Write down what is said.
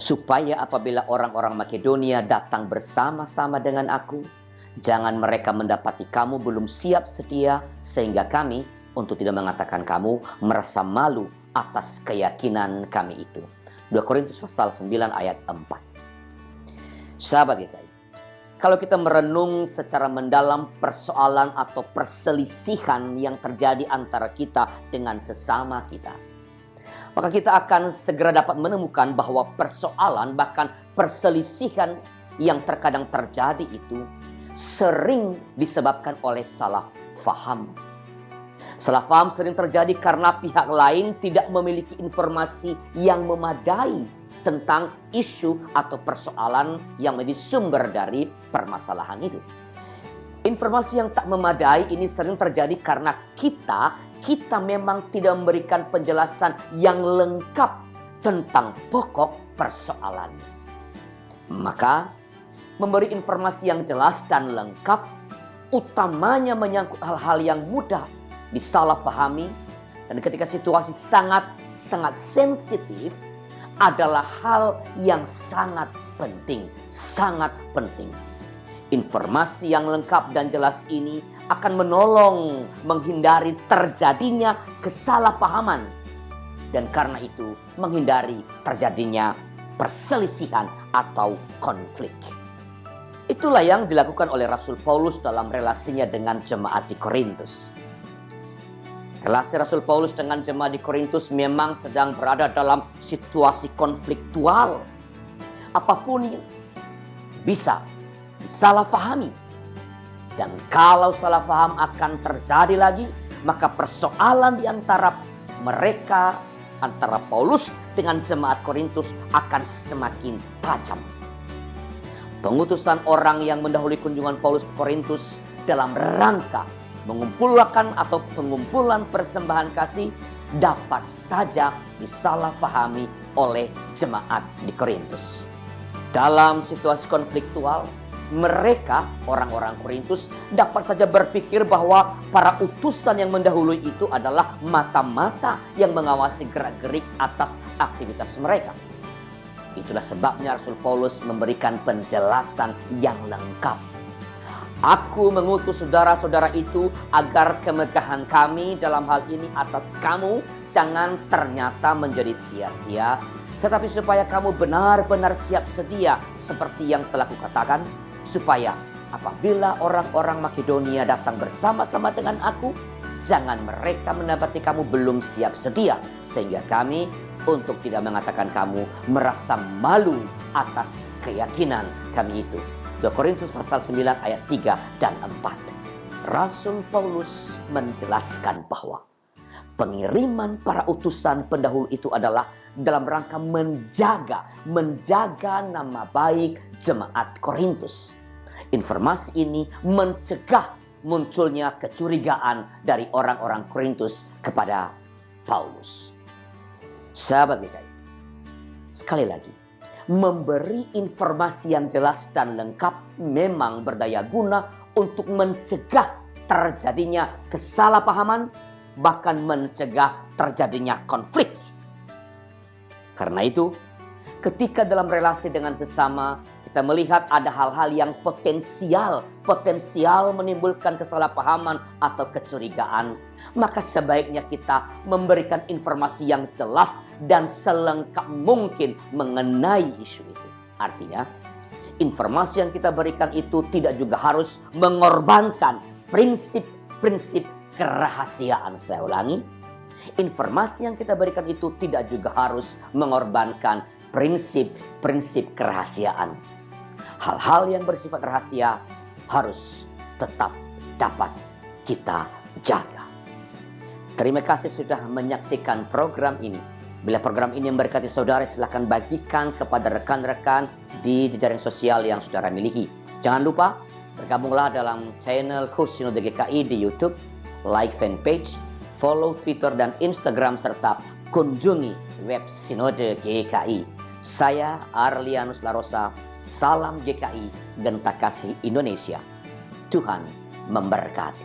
supaya apabila orang-orang Makedonia datang bersama-sama dengan aku, jangan mereka mendapati kamu belum siap sedia, sehingga kami, untuk tidak mengatakan kamu, merasa malu atas keyakinan kami itu. 2 Korintus pasal 9 ayat 4. Sahabat kita, kalau kita merenung secara mendalam persoalan atau perselisihan yang terjadi antara kita dengan sesama kita, maka kita akan segera dapat menemukan bahwa persoalan bahkan perselisihan yang terkadang terjadi itu sering disebabkan oleh salah faham. Salah faham sering terjadi karena pihak lain tidak memiliki informasi yang memadai tentang isu atau persoalan yang menjadi sumber dari permasalahan itu. Informasi yang tak memadai ini sering terjadi karena kita memang tidak memberikan penjelasan yang lengkap tentang pokok persoalan. Maka, memberi informasi yang jelas dan lengkap, utamanya menyangkut hal-hal yang mudah disalahpahami, dan ketika situasi sangat sensitif, adalah hal yang sangat penting. Informasi yang lengkap dan jelas ini akan menolong menghindari terjadinya kesalahpahaman, dan karena itu menghindari terjadinya perselisihan atau konflik. Itulah yang dilakukan oleh Rasul Paulus dalam relasinya dengan jemaat di Korintus. Relasi Rasul Paulus dengan jemaat di Korintus memang sedang berada dalam situasi konfliktual. Apapun bisa disalahpahami. Dan kalau salah paham akan terjadi lagi, maka persoalan di antara mereka, antara Paulus dengan jemaat Korintus akan semakin tajam. Pengutusan orang yang mendahului kunjungan Paulus ke Korintus dalam rangka mengumpulkan atau pengumpulan persembahan kasih dapat saja disalahpahami oleh jemaat di Korintus. Dalam situasi konfliktual, mereka, orang-orang Korintus, dapat saja berpikir bahwa para utusan yang mendahului itu adalah mata-mata yang mengawasi gerak-gerik atas aktivitas mereka. Itulah sebabnya Rasul Paulus memberikan penjelasan yang lengkap. Aku mengutus saudara-saudara itu agar kemegahan kami dalam hal ini atas kamu jangan ternyata menjadi sia-sia, tetapi supaya kamu benar-benar siap sedia seperti yang telah kukatakan, supaya apabila orang-orang Makedonia datang bersama-sama dengan aku, jangan mereka mendapati kamu belum siap sedia, sehingga kami, untuk tidak mengatakan kamu, merasa malu atas keyakinan kami itu. 2 Korintus pasal 9 ayat 3 dan 4. Rasul Paulus menjelaskan bahwa pengiriman para utusan pendahulu itu adalah dalam rangka menjaga nama baik jemaat Korintus. Informasi ini mencegah munculnya kecurigaan dari orang-orang Korintus kepada Paulus. Sahabat kita, sekali lagi, memberi informasi yang jelas dan lengkap memang berdaya guna untuk mencegah terjadinya kesalahpahaman, bahkan mencegah terjadinya konflik. Karena itu, ketika dalam relasi dengan sesama, kita melihat ada hal-hal yang potensial menimbulkan kesalahpahaman atau kecurigaan, maka sebaiknya kita memberikan informasi yang jelas dan selengkap mungkin mengenai isu itu. Artinya, informasi yang kita berikan itu tidak juga harus mengorbankan prinsip-prinsip kerahasiaan. Saya ulangi, informasi yang kita berikan itu tidak juga harus mengorbankan prinsip-prinsip kerahasiaan. Hal-hal yang bersifat rahasia harus tetap dapat kita jaga. Terima kasih sudah menyaksikan program ini. Bila program ini memberkati saudara, silakan bagikan kepada rekan-rekan di jejaring sosial yang saudara miliki. Jangan lupa bergabunglah dalam channel Khusus Sinode GKI di YouTube, like fanpage, follow Twitter dan Instagram, serta kunjungi web Sinode GKI. Saya Arlianus Larosa, salam GKI dan tak kasih Indonesia. Tuhan memberkati.